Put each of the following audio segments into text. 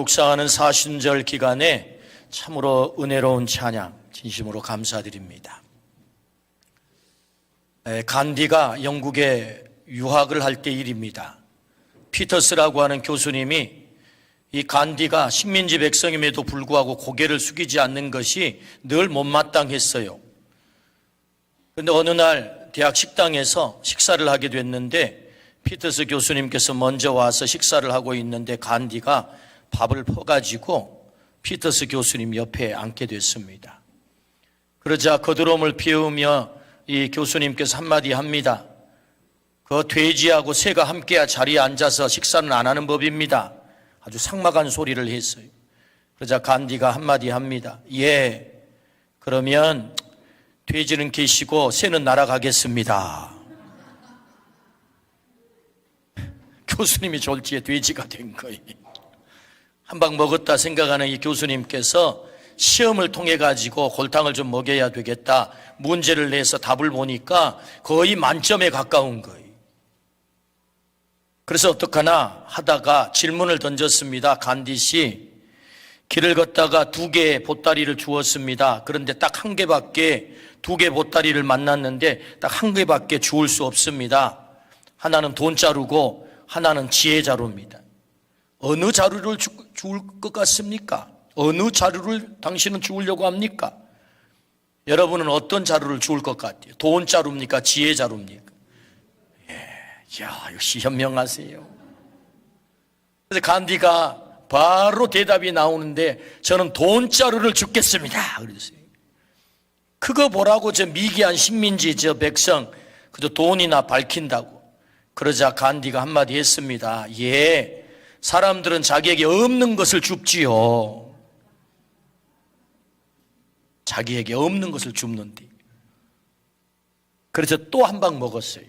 묵상하는 사순절 기간에 참으로 은혜로운 찬양 진심으로 감사드립니다. 간디가 영국에 유학을 할 때 일입니다. 피터스라고 하는 교수님이 이 간디가 식민지 백성임에도 불구하고 고개를 숙이지 않는 것이 늘 못마땅했어요. 그런데 어느 날 대학 식당에서 식사를 하게 됐는데 피터스 교수님께서 먼저 와서 식사를 하고 있는데 간디가 밥을 퍼가지고 피터스 교수님 옆에 앉게 됐습니다. 그러자 거드름을 피우며 이 교수님께서 한마디 합니다. 그 돼지하고 새가 함께 자리에 앉아서 식사는 안 하는 법입니다. 아주 삭막한 소리를 했어요. 그러자 간디가 한마디 합니다. 예, 그러면 돼지는 계시고 새는 날아가겠습니다. 교수님이 졸지에 돼지가 된 거예요. 한 방 먹었다 생각하는 이 교수님께서 시험을 통해 가지고 골탕을 좀 먹여야 되겠다 문제를 내서 답을 보니까 거의 만점에 가까운 거예요. 그래서 어떡하나 하다가 질문을 던졌습니다. 간디 씨, 길을 걷다가 두 개의 보따리를 주었습니다. 그런데 딱 한 개밖에, 두 개 보따리를 만났는데 딱 한 개밖에 주울 수 없습니다. 하나는 돈자루고 하나는 지혜자루입니다. 어느 자루를 주울 것 같습니까? 어느 자루를 당신은 주우려고 합니까? 여러분은 어떤 자루를 주울 것 같아요? 돈자루입니까? 지혜자루입니까? 역시 현명하세요. 그래서 간디가 바로 대답이 나오는데 저는 돈자루를 줍겠습니다. 그랬어요. 그거 보라고 저 미개한 식민지 저 백성 그저 돈이나 밝힌다고. 그러자 간디가 한마디 했습니다. 예, 사람들은 자기에게 없는 것을 줍지요. 자기에게 없는 것을 줍는데. 그래서 또 한 방 먹었어요.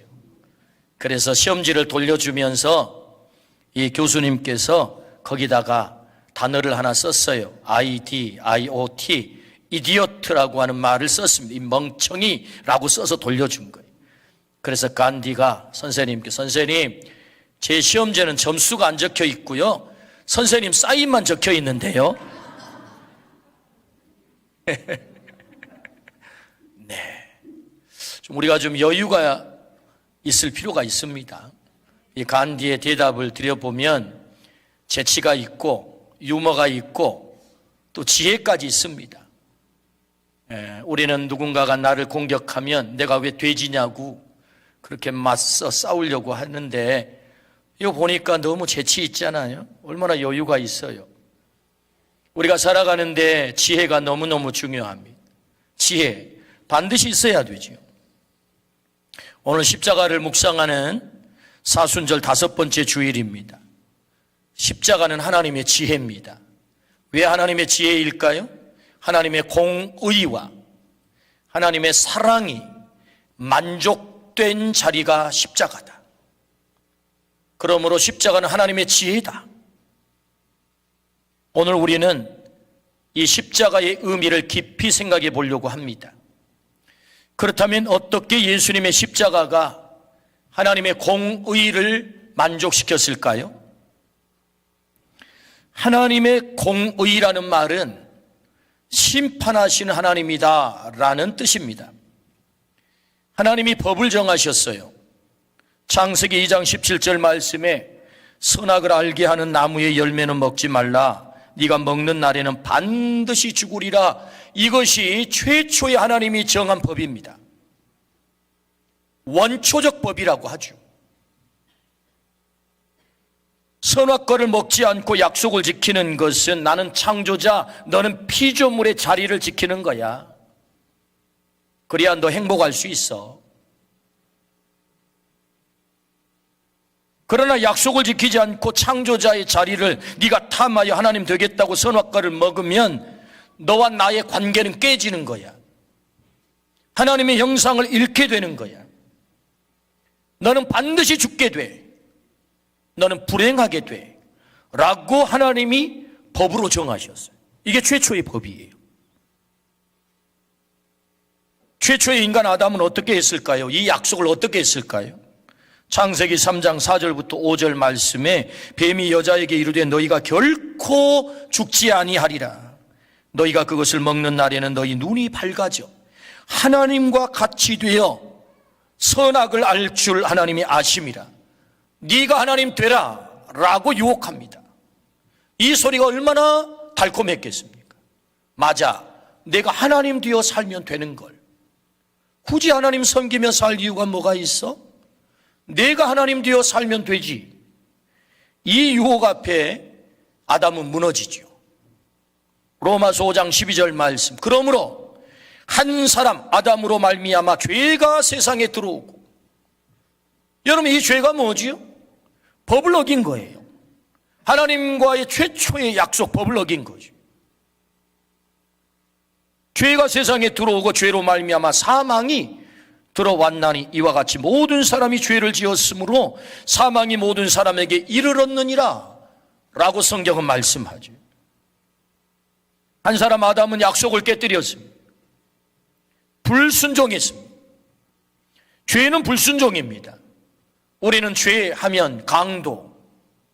그래서 시험지를 돌려주면서 이 교수님께서 거기다가 단어를 하나 썼어요. IDIOT, 이디어트라고 하는 말을 썼습니다. 이 멍청이라고 써서 돌려준 거예요. 그래서 간디가 선생님께 선생님, 제 시험지에는 점수가 안 적혀 있고요. 선생님 사인만 적혀 있는데요. 네, 좀 우리가 좀 여유가 있을 필요가 있습니다. 이 간디의 대답을 드려보면 재치가 있고 유머가 있고 또 지혜까지 있습니다. 우리는 누군가가 나를 공격하면 내가 왜 돼지냐고 그렇게 맞서 싸우려고 하는데 이거 보니까 너무 재치 있잖아요. 얼마나 여유가 있어요. 우리가 살아가는데 지혜가 너무너무 중요합니다. 지혜 반드시 있어야 되죠. 오늘 십자가를 묵상하는 사순절 5번째 주일입니다. 십자가는 하나님의 지혜입니다. 왜 하나님의 지혜일까요? 하나님의 공의와 하나님의 사랑이 만족된 자리가 십자가다. 그러므로 십자가는 하나님의 지혜다. 오늘 우리는 이 십자가의 의미를 깊이 생각해 보려고 합니다. 그렇다면 어떻게 예수님의 십자가가 하나님의 공의를 만족시켰을까요? 하나님의 공의라는 말은 심판하시는 하나님이다라는 뜻입니다. 하나님이 법을 정하셨어요. 창세기 2장 17절 말씀에 선악을 알게 하는 나무의 열매는 먹지 말라. 네가 먹는 날에는 반드시 죽으리라. 이것이 최초의 하나님이 정한 법입니다. 원초적 법이라고 하죠. 선악과를 먹지 않고 약속을 지키는 것은 나는 창조자, 너는 피조물의 자리를 지키는 거야. 그래야 너 행복할 수 있어. 그러나 약속을 지키지 않고 창조자의 자리를 네가 탐하여 하나님 되겠다고 선악과를 먹으면 너와 나의 관계는 깨지는 거야. 하나님의 형상을 잃게 되는 거야. 너는 반드시 죽게 돼. 너는 불행하게 돼. 라고 하나님이 법으로 정하셨어요. 이게 최초의 법이에요. 최초의 인간 아담은 어떻게 했을까요? 이 약속을 어떻게 했을까요? 창세기 3장 4절부터 5절 말씀에 뱀이 여자에게 이르되 너희가 결코 죽지 아니하리라. 너희가 그것을 먹는 날에는 너희 눈이 밝아져 하나님과 같이 되어 선악을 알 줄 하나님이 아심이라. 네가 하나님 되라 라고 유혹합니다. 이 소리가 얼마나 달콤했겠습니까? 맞아, 내가 하나님 되어 살면 되는 걸. 굳이 하나님 섬기며 살 이유가 뭐가 있어? 내가 하나님 되어 살면 되지. 이 유혹 앞에 아담은 무너지죠. 로마서 5장 12절 말씀. 그러므로 한 사람 아담으로 말미암아 죄가 세상에 들어오고. 여러분, 이 죄가 뭐지요? 법을 어긴 거예요. 하나님과의 최초의 약속, 법을 어긴 거죠. 죄가 세상에 들어오고 죄로 말미암아 사망이 들어왔나니 이와 같이 모든 사람이 죄를 지었으므로 사망이 모든 사람에게 이르렀느니라 라고 성경은 말씀하죠. 한 사람 아담은 약속을 깨뜨렸습니다. 불순종했습니다. 죄는 불순종입니다. 우리는 죄하면 강도,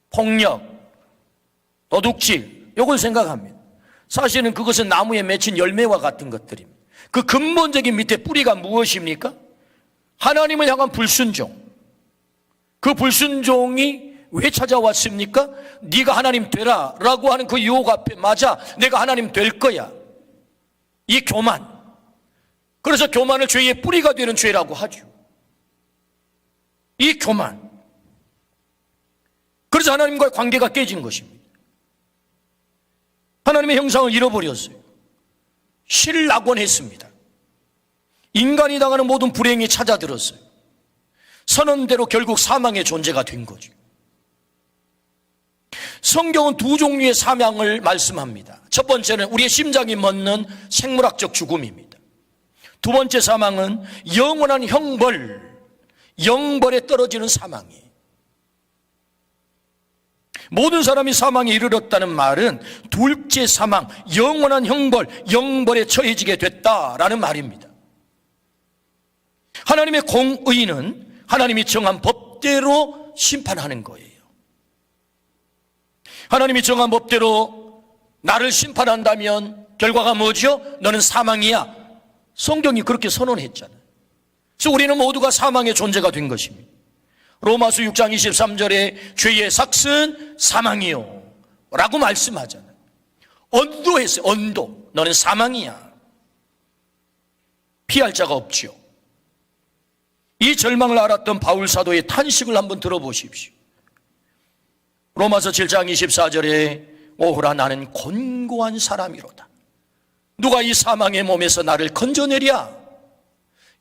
폭력, 도둑질, 이걸 생각합니다. 사실은 그것은 나무에 맺힌 열매와 같은 것들입니다. 그 근본적인 밑에 뿌리가 무엇입니까? 하나님을 향한 불순종. 그 불순종이 왜 찾아왔습니까? 네가 하나님 되라 라고 하는 그 유혹 앞에 맞아, 내가 하나님 될 거야. 이 교만. 그래서 교만을 죄의 뿌리가 되는 죄라고 하죠. 이 교만. 그래서 하나님과의 관계가 깨진 것입니다. 하나님의 형상을 잃어버렸어요. 실낙원했습니다. 인간이 당하는 모든 불행이 찾아들었어요. 선언대로 결국 사망의 존재가 된 거죠. 성경은 두 종류의 사망을 말씀합니다. 첫 번째는 우리의 심장이 멎는 생물학적 죽음입니다. 두 번째 사망은 영원한 형벌, 영벌에 떨어지는 사망이에요. 모든 사람이 사망에 이르렀다는 말은 둘째 사망, 영원한 형벌, 영벌에 처해지게 됐다라는 말입니다. 하나님의 공의는 하나님이 정한 법대로 심판하는 거예요. 하나님이 정한 법대로 나를 심판한다면 결과가 뭐죠? 너는 사망이야. 성경이 그렇게 선언했잖아요. 그래서 우리는 모두가 사망의 존재가 된 것입니다. 로마서 6장 23절에 죄의 삭은 사망이요 라고 말씀하잖아요. 언도했어요. 언도. 너는 사망이야. 피할 자가 없지요. 이 절망을 알았던 바울 사도의 탄식을 한번 들어보십시오. 로마서 7장 24절에 오호라 나는 곤고한 사람이로다. 누가 이 사망의 몸에서 나를 건져내랴.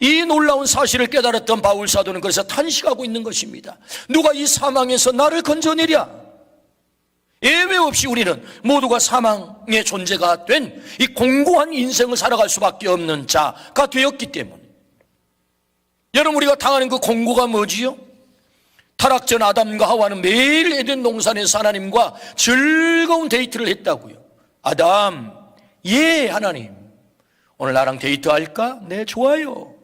이 놀라운 사실을 깨달았던 바울 사도는 그래서 탄식하고 있는 것입니다. 누가 이 사망에서 나를 건져내랴. 예외 없이 우리는 모두가 사망의 존재가 된 이 공고한 인생을 살아갈 수밖에 없는 자가 되었기 때문에. 여러분, 우리가 당하는 그 공고가 뭐지요? 타락전 아담과 하와는 매일 에덴 동산에서 하나님과 즐거운 데이트를 했다고요. 아담, 예 하나님, 오늘 나랑 데이트할까? 네, 좋아요.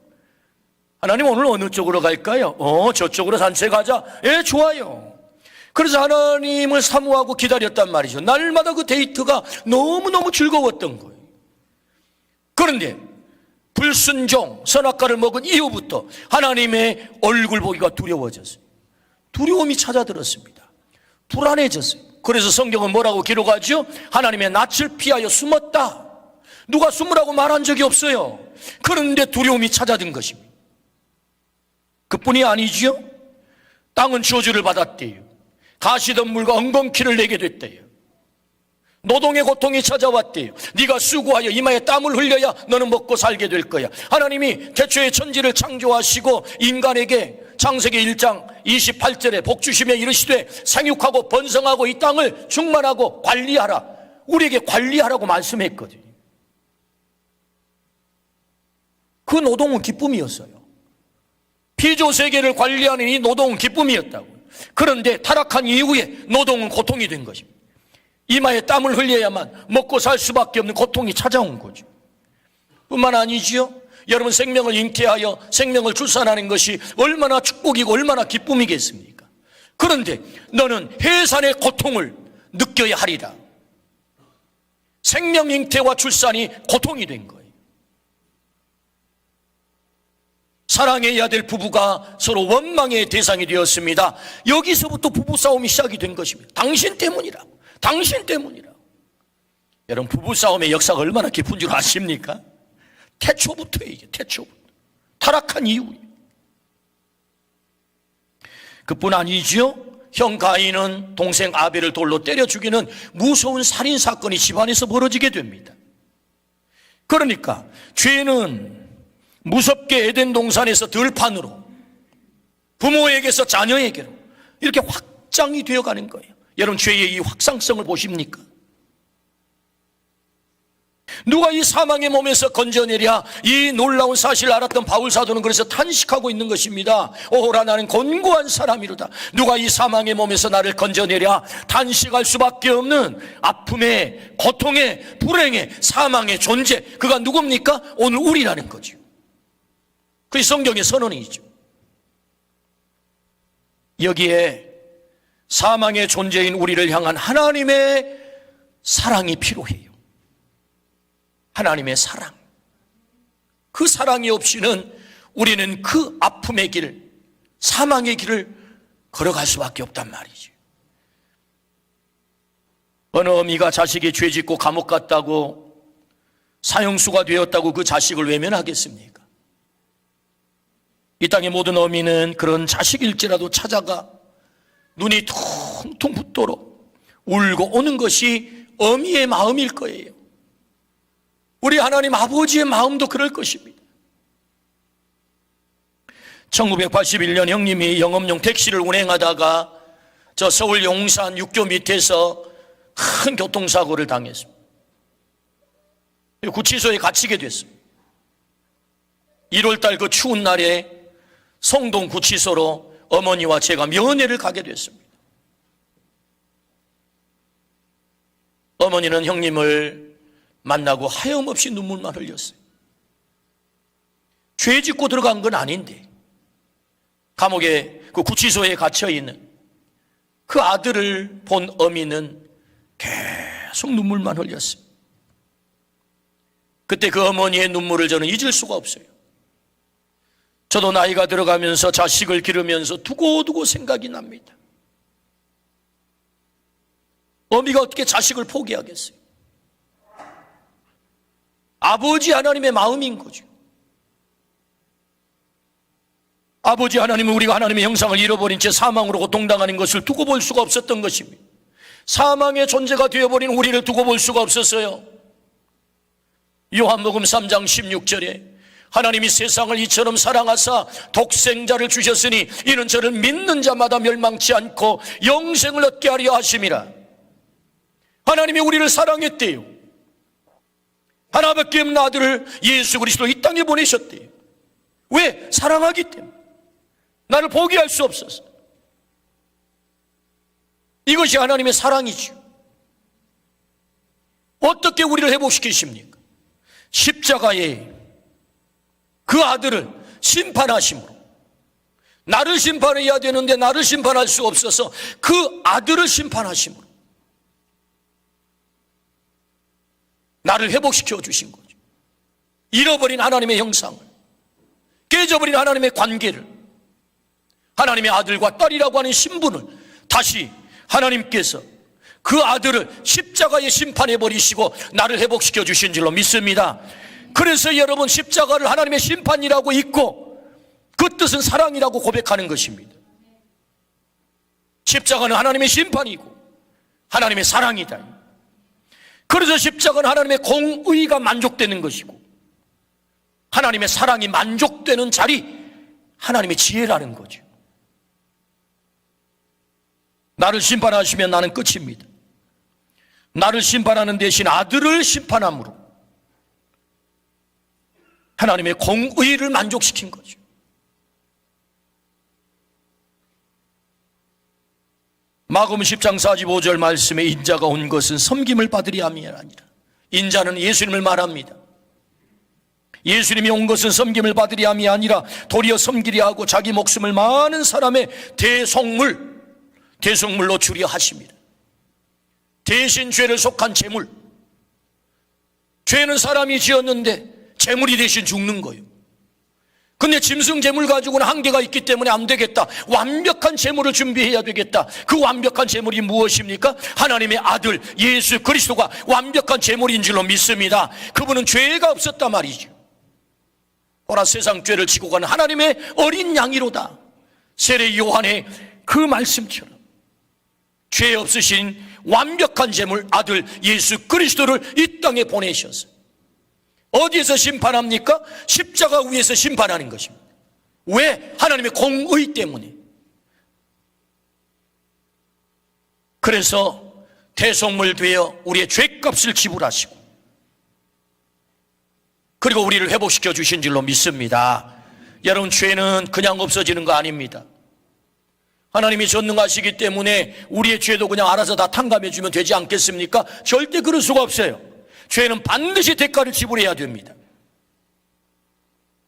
하나님, 오늘 어느 쪽으로 갈까요? 저쪽으로 산책하자. 예, 좋아요. 그래서 하나님을 사모하고 기다렸단 말이죠. 날마다 그 데이트가 너무너무 즐거웠던 거예요. 그런데 불순종, 선악과를 먹은 이후부터 하나님의 얼굴 보기가 두려워졌어요. 두려움이 찾아들었습니다. 불안해졌어요. 그래서 성경은 뭐라고 기록하죠? 하나님의 낯을 피하여 숨었다. 누가 숨으라고 말한 적이 없어요. 그런데 두려움이 찾아든 것입니다. 그뿐이 아니지요. 땅은 저주를 받았대요. 가시덤불과 엉겅퀴를 내게 됐대요. 노동의 고통이 찾아왔대요. 네가 수고하여 이마에 땀을 흘려야 너는 먹고 살게 될 거야. 하나님이 태초에 천지를 창조하시고 인간에게 창세기 1장 28절에 복 주시며 이르시되 생육하고 번성하고 이 땅을 충만하고 관리하라. 우리에게 관리하라고 말씀했거든요. 그 노동은 기쁨이었어요. 피조 세계를 관리하는 이 노동은 기쁨이었다고요. 그런데 타락한 이후에 노동은 고통이 된 것입니다. 이마에 땀을 흘려야만 먹고 살 수밖에 없는 고통이 찾아온 거죠. 뿐만 아니지요. 여러분, 생명을 잉태하여 생명을 출산하는 것이 얼마나 축복이고 얼마나 기쁨이겠습니까? 그런데 너는 해산의 고통을 느껴야 하리라. 생명 잉태와 출산이 고통이 된 거예요. 사랑해야 될 부부가 서로 원망의 대상이 되었습니다. 여기서부터 부부싸움이 시작이 된 것입니다. 당신 때문이라고. 당신 때문이라고. 여러분, 부부싸움의 역사가 얼마나 깊은 줄 아십니까? 태초부터예요. 이게 태초부터. 타락한 이유예요. 그뿐 아니지요. 형 가인은 동생 아벨을 돌로 때려 죽이는 무서운 살인사건이 집안에서 벌어지게 됩니다. 그러니까 죄는 무섭게 에덴 동산에서 들판으로, 부모에게서 자녀에게로 이렇게 확장이 되어가는 거예요. 여러분, 죄의 이 확산성을 보십니까? 누가 이 사망의 몸에서 건져내랴, 이 놀라운 사실을 알았던 바울 사도는 그래서 탄식하고 있는 것입니다. 오호라, 나는 곤고한 사람이로다. 누가 이 사망의 몸에서 나를 건져내랴. 탄식할 수밖에 없는 아픔의, 고통의, 불행의, 사망의 존재, 그가 누굽니까? 오늘 우리라는 거죠. 그게 성경의 선언이죠. 여기에 사망의 존재인 우리를 향한 하나님의 사랑이 필요해요. 하나님의 사랑. 그 사랑이 없이는 우리는 그 아픔의 길, 사망의 길을 걸어갈 수밖에 없단 말이죠. 어느 어미가 자식이 죄짓고 감옥 갔다고, 사형수가 되었다고 그 자식을 외면하겠습니까? 이 땅의 모든 어미는 그런 자식일지라도 찾아가 눈이 퉁퉁 붓도록 울고 오는 것이 어미의 마음일 거예요. 우리 하나님 아버지의 마음도 그럴 것입니다. 1981년 형님이 영업용 택시를 운행하다가 저 서울 용산 육교 밑에서 큰 교통사고를 당했습니다. 구치소에 갇히게 됐습니다. 1월달 그 추운 날에 성동 구치소로 어머니와 제가 면회를 가게 됐습니다. 어머니는 형님을 만나고 하염없이 눈물만 흘렸어요. 죄 짓고 들어간 건 아닌데 감옥에, 그 구치소에 갇혀있는 그 아들을 본 어미는 계속 눈물만 흘렸어요. 그때 그 어머니의 눈물을 저는 잊을 수가 없어요. 저도 나이가 들어가면서 자식을 기르면서 두고두고 생각이 납니다. 어미가 어떻게 자식을 포기하겠어요? 아버지 하나님의 마음인 거죠. 아버지 하나님은 우리가 하나님의 형상을 잃어버린 채 사망으로 고통당하는 것을 두고 볼 수가 없었던 것입니다. 사망의 존재가 되어버린 우리를 두고 볼 수가 없었어요. 요한복음 3장 16절에 하나님이 세상을 이처럼 사랑하사 독생자를 주셨으니 이는 저를 믿는 자마다 멸망치 않고 영생을 얻게 하려 하심이라. 하나님이 우리를 사랑했대요. 하나밖에 없는 아들을 예수 그리스도 이 땅에 보내셨대요. 왜? 사랑하기 때문에. 나를 포기할 수 없어서. 이것이 하나님의 사랑이죠. 어떻게 우리를 회복시키십니까? 십자가에 그 아들을 심판하심으로. 나를 심판해야 되는데 나를 심판할 수 없어서 그 아들을 심판하심으로 나를 회복시켜 주신 거죠. 잃어버린 하나님의 형상을, 깨져버린 하나님의 관계를, 하나님의 아들과 딸이라고 하는 신분을 다시 하나님께서 그 아들을 십자가에 심판해버리시고 나를 회복시켜 주신 줄로 믿습니다. 그래서 여러분, 십자가를 하나님의 심판이라고 읽고 그 뜻은 사랑이라고 고백하는 것입니다. 십자가는 하나님의 심판이고 하나님의 사랑이다. 그래서 십자가는 하나님의 공의가 만족되는 것이고 하나님의 사랑이 만족되는 자리, 하나님의 지혜라는 거죠. 나를 심판하시면 나는 끝입니다. 나를 심판하는 대신 아들을 심판함으로 하나님의 공의를 만족시킨 거죠. 마가복음 10장 45절 말씀에 인자가 온 것은 섬김을 받으려 함이 아니라, 인자는 예수님을 말합니다. 예수님이 온 것은 섬김을 받으려 함이 아니라 도리어 섬기려 하고 자기 목숨을 많은 사람의 대속물로 주려 하십니다. 대신 죄를 속한 재물. 죄는 사람이 지었는데 재물이 대신 죽는 거예요. 근데 짐승 재물 가지고는 한계가 있기 때문에 안 되겠다. 완벽한 재물을 준비해야 되겠다. 그 완벽한 재물이 무엇입니까? 하나님의 아들 예수 그리스도가 완벽한 재물인 줄로 믿습니다. 그분은 죄가 없었단 말이죠. 보라, 세상 죄를 지고 가는 하나님의 어린 양이로다. 세례 요한의 그 말씀처럼 죄 없으신 완벽한 재물 아들 예수 그리스도를 이 땅에 보내셔서 어디에서 심판합니까? 십자가 위에서 심판하는 것입니다. 왜? 하나님의 공의 때문에. 그래서 대속물 되어 우리의 죄값을 지불하시고 그리고 우리를 회복시켜 주신 줄로 믿습니다. 여러분, 죄는 그냥 없어지는 거 아닙니다. 하나님이 전능하시기 때문에 우리의 죄도 그냥 알아서 다 탕감해 주면 되지 않겠습니까? 절대 그럴 수가 없어요. 죄는 반드시 대가를 지불해야 됩니다.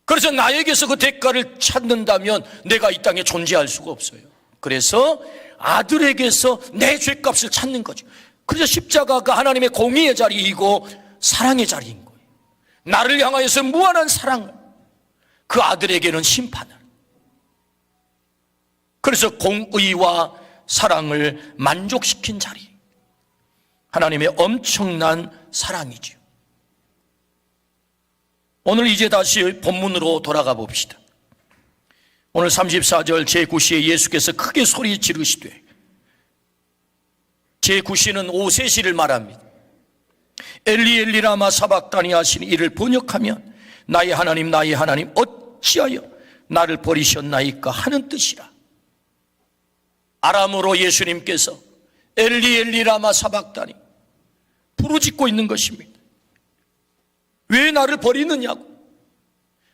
그래서 나에게서 그 대가를 찾는다면 내가 이 땅에 존재할 수가 없어요. 그래서 아들에게서 내 죄값을 찾는 거죠. 그래서 십자가가 하나님의 공의의 자리이고 사랑의 자리인 거예요. 나를 향하여서 무한한 사랑을, 그 아들에게는 심판을. 그래서 공의와 사랑을 만족시킨 자리, 하나님의 엄청난 사랑이죠. 오늘 이제 다시 본문으로 돌아가 봅시다. 오늘 34절 제9시에 예수께서 크게 소리 지르시되, 제9시는 오세시를 말합니다. 엘리 엘리 라마 사박다니 하시니 이를 번역하면 나의 하나님 나의 하나님 어찌하여 나를 버리셨나이까 하는 뜻이라. 아람어로 예수님께서 엘리 엘리 라마 사박다니 부르짖고 있는 것입니다. 왜 나를 버리느냐고,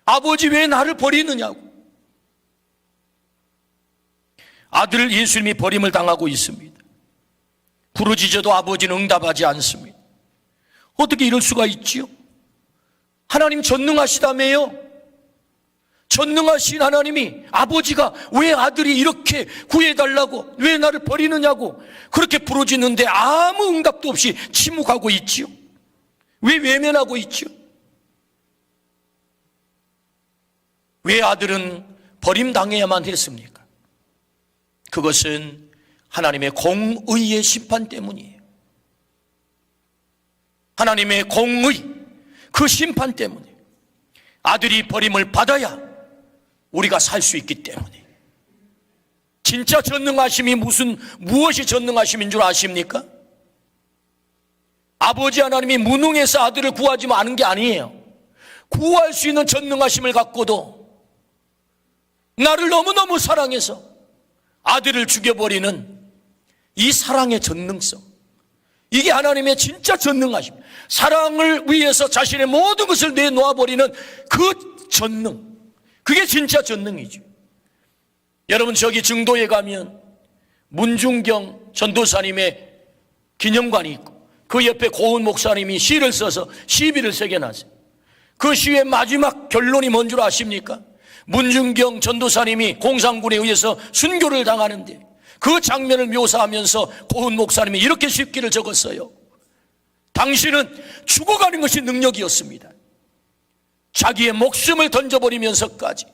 아버지 왜 나를 버리느냐고. 아들 예수님이 버림을 당하고 있습니다. 부르짖어도 아버지는 응답하지 않습니다. 어떻게 이럴 수가 있지요? 하나님 전능하시다며요. 전능하신 하나님이, 아버지가 왜 아들이 이렇게 구해달라고, 왜 나를 버리느냐고 그렇게 부르짖는데 아무 응답도 없이 침묵하고 있지요. 왜 외면하고 있지요? 왜 아들은 버림당해야만 했습니까? 그것은 하나님의 공의의 심판 때문이에요. 하나님의 공의, 그 심판 때문에 아들이 버림을 받아야 우리가 살 수 있기 때문에. 진짜 전능하심이 무엇이 전능하심인 줄 아십니까? 아버지 하나님이 무능해서 아들을 구하지 않은 게 아니에요. 구할 수 있는 전능하심을 갖고도 나를 너무너무 사랑해서 아들을 죽여버리는 이 사랑의 전능성, 이게 하나님의 진짜 전능하심. 사랑을 위해서 자신의 모든 것을 내놓아버리는 그 전능, 그게 진짜 전능이죠. 여러분, 저기 증도에 가면 문중경 전도사님의 기념관이 있고 그 옆에 고은 목사님이 시를 써서 시비를 새겨놨어요. 그 시의 마지막 결론이 뭔 줄 아십니까? 문중경 전도사님이 공산군에 의해서 순교를 당하는데 그 장면을 묘사하면서 고은 목사님이 이렇게 쉽기를 적었어요. 당신은 죽어가는 것이 능력이었습니다. 자기의 목숨을 던져버리면서까지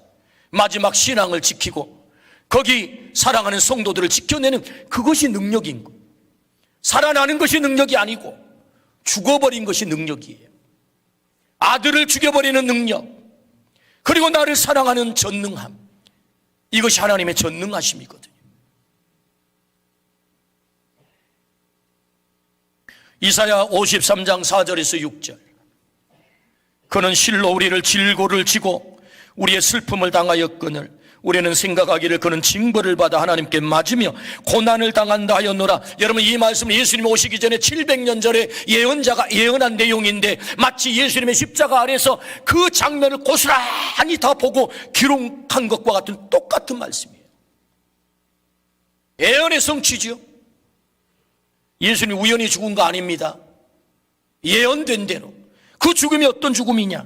마지막 신앙을 지키고 거기 사랑하는 성도들을 지켜내는 그것이 능력인 거예요. 살아나는 것이 능력이 아니고 죽어버린 것이 능력이에요. 아들을 죽여버리는 능력, 그리고 나를 사랑하는 전능함, 이것이 하나님의 전능하심이거든요. 이사야 53장 4절에서 6절, 그는 실로 우리를 질고를 지고 우리의 슬픔을 당하였거늘 우리는 생각하기를 그는 징벌을 받아 하나님께 맞으며 고난을 당한다 하였노라. 여러분, 이 말씀은 예수님 오시기 전에 700년 전에 예언자가 예언한 내용인데 마치 예수님의 십자가 아래서 그 장면을 고스란히 다 보고 기록한 것과 같은 똑같은 말씀이에요. 예언의 성취죠. 예수님 우연히 죽은 거 아닙니다. 예언된 대로. 그 죽음이 어떤 죽음이냐?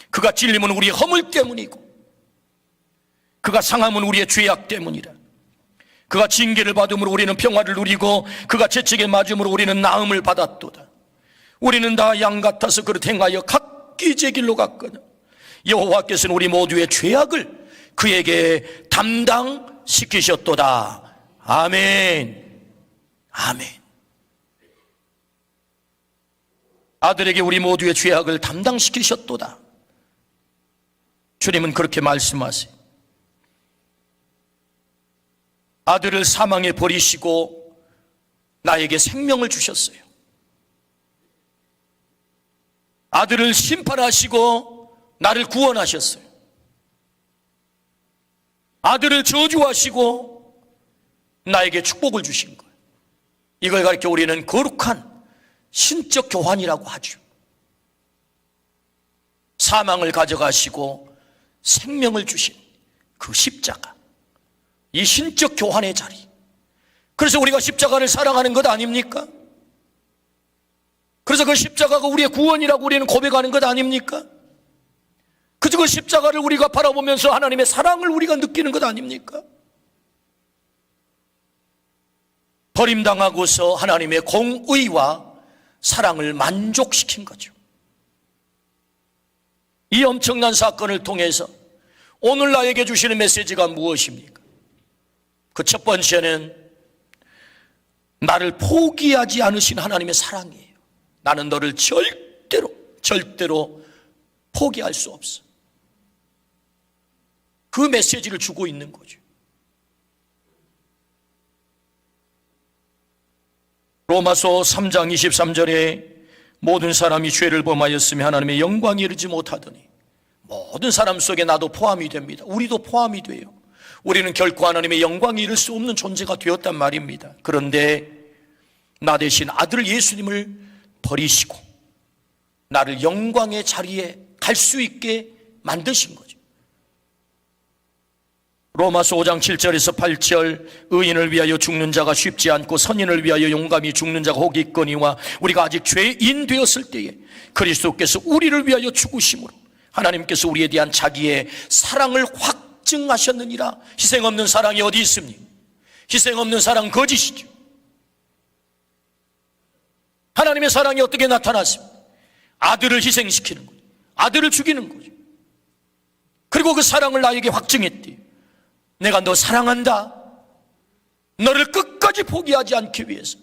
그가 찔림은 우리의 허물 때문이고 그가 상함은 우리의 죄악 때문이라. 그가 징계를 받음으로 우리는 평화를 누리고 그가 채찍에 맞음으로 우리는 나음을 받았도다. 우리는 다 양 같아서 그릇 행하여 각기 제 길로 갔거늘 여호와께서는 우리 모두의 죄악을 그에게 담당시키셨도다. 아멘. 아멘. 아들에게 우리 모두의 죄악을 담당시키셨도다. 주님은 그렇게 말씀하세요. 아들을 사망에 버리시고 나에게 생명을 주셨어요. 아들을 심판하시고 나를 구원하셨어요. 아들을 저주하시고 나에게 축복을 주신 거예요. 이걸 가리켜 우리는 거룩한 신적 교환이라고 하죠. 사망을 가져가시고 생명을 주신 그 십자가, 이 신적 교환의 자리. 그래서 우리가 십자가를 사랑하는 것 아닙니까? 그래서 그 십자가가 우리의 구원이라고 우리는 고백하는 것 아닙니까? 그래서 그 십자가를 우리가 바라보면서 하나님의 사랑을 우리가 느끼는 것 아닙니까? 버림당하고서 하나님의 공의와 사랑을 만족시킨 거죠. 이 엄청난 사건을 통해서 오늘 나에게 주시는 메시지가 무엇입니까? 그 첫 번째는 나를 포기하지 않으신 하나님의 사랑이에요. 나는 너를 절대로 포기할 수 없어. 그 메시지를 주고 있는 거죠. 로마서 3장 23절에 모든 사람이 죄를 범하였으며 하나님의 영광에 이르지 못하더니 모든 사람 속에 나도 포함이 됩니다. 우리도 포함이 돼요. 우리는 결코 하나님의 영광에 이를 수 없는 존재가 되었단 말입니다. 그런데 나 대신 아들 예수님을 버리시고 나를 영광의 자리에 갈 수 있게 만드신 거죠. 로마서 5장 7절에서 8절 의인을 위하여 죽는 자가 쉽지 않고 선인을 위하여 용감히 죽는 자가 혹 있거니와 우리가 아직 죄인 되었을 때에 그리스도께서 우리를 위하여 죽으심으로 하나님께서 우리에 대한 자기의 사랑을 확증하셨느니라. 희생 없는 사랑이 어디 있습니까? 희생 없는 사랑 거짓이죠. 하나님의 사랑이 어떻게 나타났습니까? 아들을 희생시키는 거죠. 아들을 죽이는 거죠. 그리고 그 사랑을 나에게 확증했대요. 내가 너 사랑한다. 너를 끝까지 포기하지 않기 위해서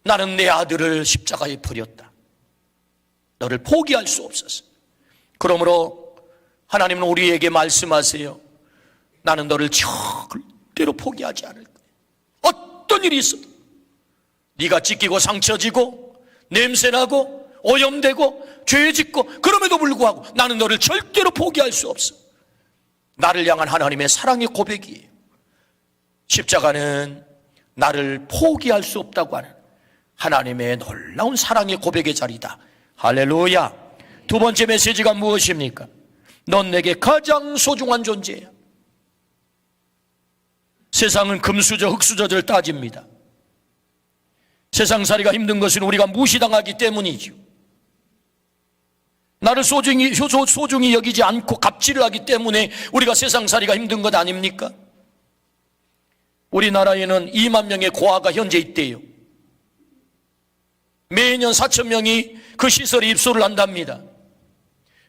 나는 내 아들을 십자가에 버렸다. 너를 포기할 수 없었어. 그러므로 하나님은 우리에게 말씀하세요. 나는 너를 절대로 포기하지 않을 거야. 어떤 일이 있어도 네가 찢기고 상처지고 냄새나고 오염되고 죄짓고 그럼에도 불구하고 나는 너를 절대로 포기할 수 없어. 나를 향한 하나님의 사랑의 고백이에요. 십자가는 나를 포기할 수 없다고 하는 하나님의 놀라운 사랑의 고백의 자리다. 할렐루야. 두 번째 메시지가 무엇입니까? 넌 내게 가장 소중한 존재야. 세상은 금수저 흙수저를 따집니다. 세상살이가 힘든 것은 우리가 무시당하기 때문이죠. 나를 소중히 여기지 않고 갑질을 하기 때문에 우리가 세상살이가 힘든 것 아닙니까? 우리나라에는 2만 명의 고아가 현재 있대요. 매년 4천 명이 그 시설에 입소를 한답니다.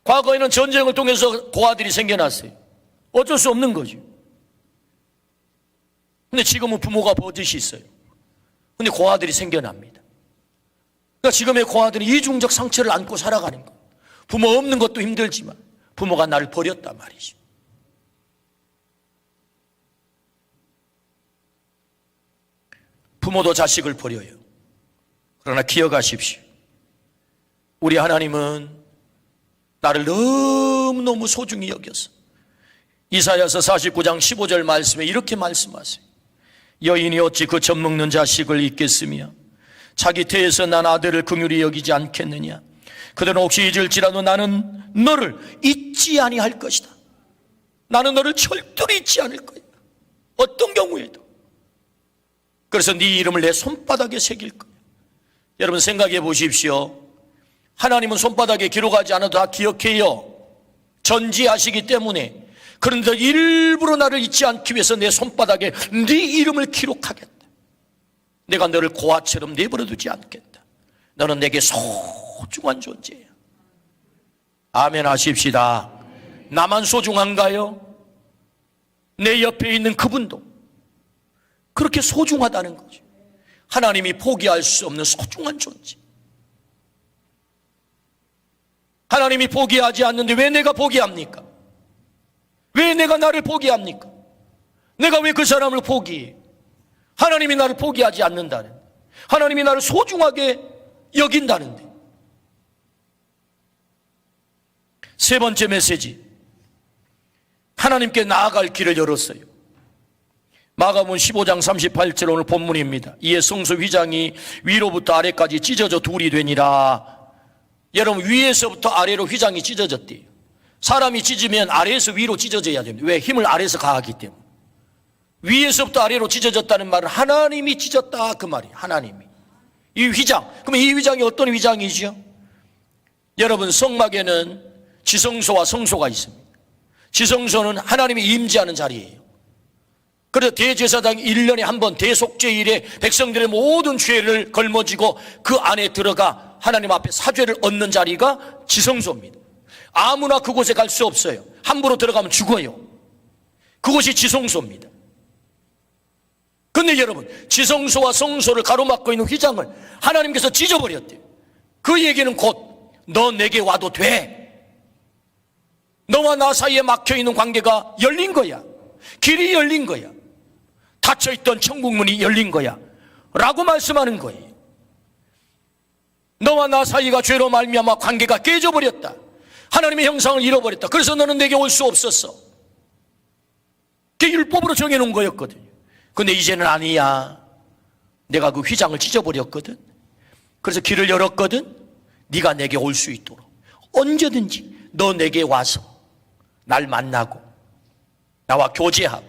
과거에는 전쟁을 통해서 고아들이 생겨났어요. 어쩔 수 없는 거죠. 근데 지금은 부모가 버젓이 있어요. 근데 고아들이 생겨납니다. 그러니까 지금의 고아들은 이중적 상처를 안고 살아가는 거예요. 부모 없는 것도 힘들지만 부모가 나를 버렸단 말이죠. 부모도 자식을 버려요. 그러나 기억하십시오. 우리 하나님은 나를 너무너무 소중히 여겨서 이사야서 49장 15절 말씀에 이렇게 말씀하세요. 여인이 어찌 그 젖먹는 자식을 잊겠으며 자기 태에서 난 아들을 긍휼히 여기지 않겠느냐. 그들은 혹시 잊을지라도 나는 너를 잊지 아니할 것이다. 나는 너를 절대로 잊지 않을 거야. 어떤 경우에도. 그래서 네 이름을 내 손바닥에 새길 거야. 여러분 생각해 보십시오. 하나님은 손바닥에 기록하지 않아도 다 기억해요. 전지하시기 때문에, 그런데 일부러 나를 잊지 않기 위해서 내 손바닥에 네 이름을 기록하겠다. 내가 너를 고아처럼 내버려두지 않겠다. 너는 내게 소중한 존재야. 아멘 하십시다. 나만 소중한가요? 내 옆에 있는 그분도 그렇게 소중하다는 거죠. 하나님이 포기할 수 없는 소중한 존재. 하나님이 포기하지 않는데 왜 내가 포기합니까? 왜 내가 나를 포기합니까? 내가 왜 그 사람을 포기해? 하나님이 나를 포기하지 않는다는데, 하나님이 나를 소중하게 여긴다는데. 세 번째 메시지, 하나님께 나아갈 길을 열었어요. 마가복음 15장 38절 오늘 본문입니다. 이에 성소 휘장이 위로부터 아래까지 찢어져 둘이 되니라. 여러분, 위에서부터 아래로 휘장이 찢어졌대요. 사람이 찢으면 아래에서 위로 찢어져야 됩니다. 왜? 힘을 아래에서 가하기 때문에. 위에서부터 아래로 찢어졌다는 말은 하나님이 찢었다 그 말이에요. 하나님이. 이 휘장, 그러면 이 휘장이 어떤 휘장이죠? 여러분, 성막에는 지성소와 성소가 있습니다. 지성소는 하나님이 임재하는 자리예요. 그래서 대제사장이 1년에 한 번 대속죄일에 백성들의 모든 죄를 걸머지고 그 안에 들어가 하나님 앞에 사죄를 얻는 자리가 지성소입니다. 아무나 그곳에 갈 수 없어요. 함부로 들어가면 죽어요. 그곳이 지성소입니다. 그런데 여러분, 지성소와 성소를 가로막고 있는 휘장을 하나님께서 찢어버렸대요. 그 얘기는 곧 너 내게 와도 돼. 너와 나 사이에 막혀있는 관계가 열린 거야. 길이 열린 거야. 닫혀있던 천국문이 열린 거야 라고 말씀하는 거예요. 너와 나 사이가 죄로 말미암아 관계가 깨져버렸다. 하나님의 형상을 잃어버렸다. 그래서 너는 내게 올 수 없었어. 그게 율법으로 정해놓은 거였거든요. 근데 이제는 아니야. 내가 그 휘장을 찢어버렸거든. 그래서 길을 열었거든. 네가 내게 올 수 있도록 언제든지 너 내게 와서 날 만나고 나와 교제하고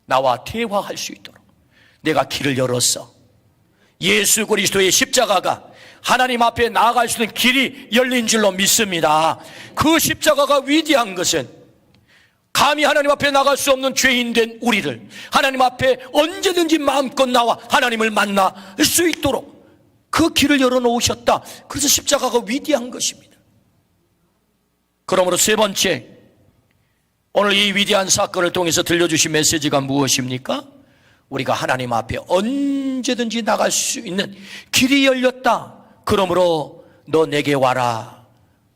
나와 대화할 수 있도록 내가 길을 열었어. 예수 그리스도의 십자가가 하나님 앞에 나아갈 수 있는 길이 열린 줄로 믿습니다. 그 십자가가 위대한 것은 감히 하나님 앞에 나갈 수 없는 죄인된 우리를 하나님 앞에 언제든지 마음껏 나와 하나님을 만날 수 있도록 그 길을 열어놓으셨다. 그래서 십자가가 위대한 것입니다. 그러므로 세 번째, 오늘 이 위대한 사건을 통해서 들려주신 메시지가 무엇입니까? 우리가 하나님 앞에 언제든지 나갈 수 있는 길이 열렸다. 그러므로 너 내게 와라.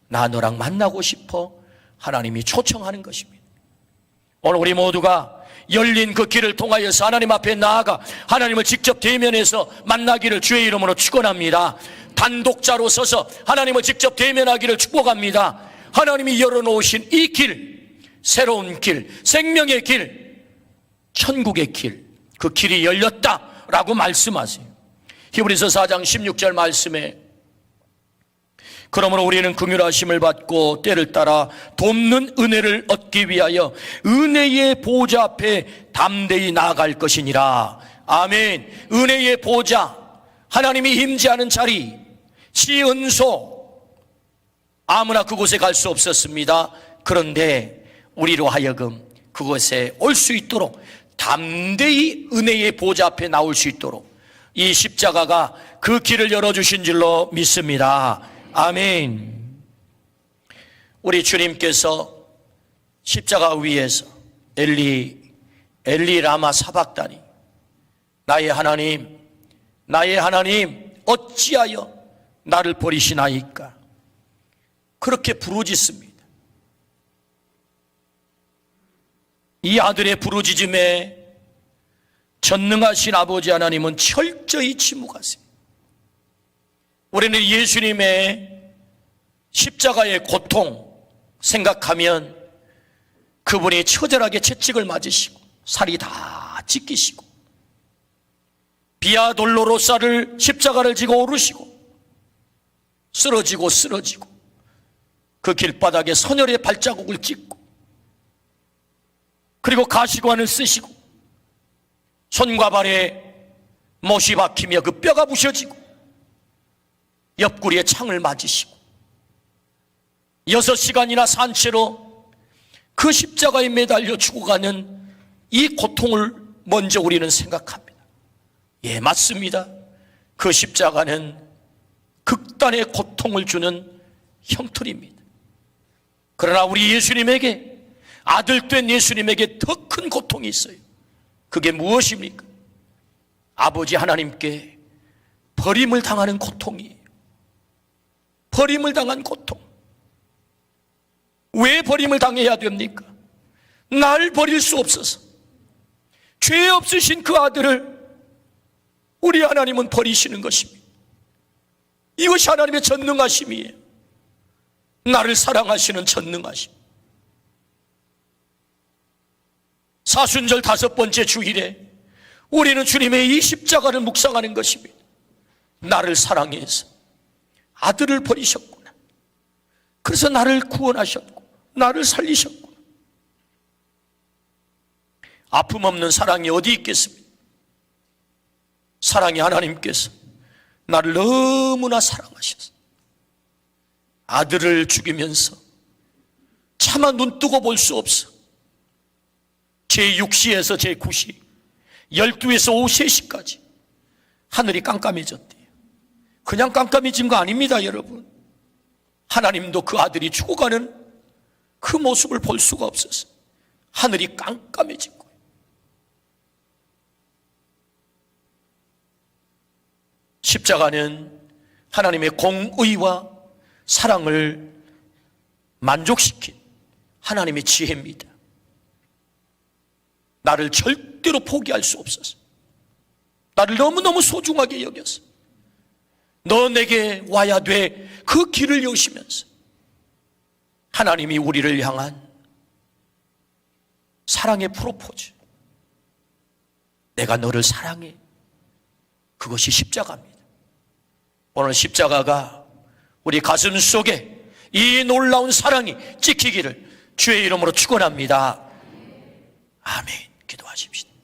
나 너랑 만나고 싶어. 하나님이 초청하는 것입니다. 오늘 우리 모두가 열린 그 길을 통하여서 하나님 앞에 나아가 하나님을 직접 대면해서 만나기를 주의 이름으로 축원합니다. 단독자로 서서 하나님을 직접 대면하기를 축복합니다. 하나님이 열어놓으신 이 길, 새로운 길, 생명의 길, 천국의 길, 그 길이 열렸다라고 말씀하세요. 히브리서 4장 16절 말씀에 그러므로 우리는 긍휼하심을 받고 때를 따라 돕는 은혜를 얻기 위하여 은혜의 보좌 앞에 담대히 나아갈 것이니라. 아멘. 은혜의 보좌, 하나님이 임재하는 자리, 시은소, 아무나 그곳에 갈 수 없었습니다. 그런데 우리로 하여금 그곳에 올 수 있도록 담대히 은혜의 보좌 앞에 나올 수 있도록 이 십자가가 그 길을 열어주신 줄로 믿습니다. 아멘. 우리 주님께서 십자가 위에서 엘리 라마 사박다니, 나의 하나님 어찌하여 나를 버리시나이까, 그렇게 부르짖습니다. 이 아들의 부르짖음에 전능하신 아버지 하나님은 철저히 침묵하세요. 우리는 예수님의 십자가의 고통 생각하면 그분이 처절하게 채찍을 맞으시고 살이 다 찢기시고 비아 돌로로사를 십자가를 지고 오르시고 쓰러지고 그 길바닥에 선혈의 발자국을 찍고 그리고 가시관을 쓰시고 손과 발에 못이 박히며 그 뼈가 부셔지고 옆구리에 창을 맞으시고 6시간이나 산채로 그 십자가에 매달려 죽어가는 이 고통을 먼저 우리는 생각합니다. 예, 맞습니다. 그 십자가는 극단의 고통을 주는 형틀입니다. 그러나 우리 예수님에게, 아들된 예수님에게 더 큰 고통이 있어요. 그게 무엇입니까? 아버지 하나님께 버림을 당하는 고통이에요. 버림을 당한 고통. 왜 버림을 당해야 됩니까? 날 버릴 수 없어서. 죄 없으신 그 아들을 우리 하나님은 버리시는 것입니다. 이것이 하나님의 전능하심이에요. 나를 사랑하시는 전능하심. 사순절 5번째 주일에 우리는 주님의 이 십자가를 묵상하는 것입니다. 나를 사랑해서 아들을 버리셨구나. 그래서 나를 구원하셨고 나를 살리셨구나. 아픔 없는 사랑이 어디 있겠습니까? 사랑이 하나님께서 나를 너무나 사랑하셔서 아들을 죽이면서 차마 눈 뜨고 볼 수 없어 제6시에서 제9시 12에서 오후 3시까지 하늘이 깜깜해졌대요. 그냥 깜깜해진 거 아닙니다, 여러분. 하나님도 그 아들이 죽어가는 그 모습을 볼 수가 없어서 하늘이 깜깜해진 거예요. 십자가는 하나님의 공의와 사랑을 만족시킨 하나님의 지혜입니다. 나를 절대로 포기할 수 없어서 나를 너무너무 소중하게 여겨서 너 내게 와야 돼 그 길을 여시면서 하나님이 우리를 향한 사랑의 프로포즈, 내가 너를 사랑해, 그것이 십자가입니다. 오늘 십자가가 우리 가슴 속에 이 놀라운 사랑이 찍히기를 주의 이름으로 축원합니다. 아멘. 기도하십시다.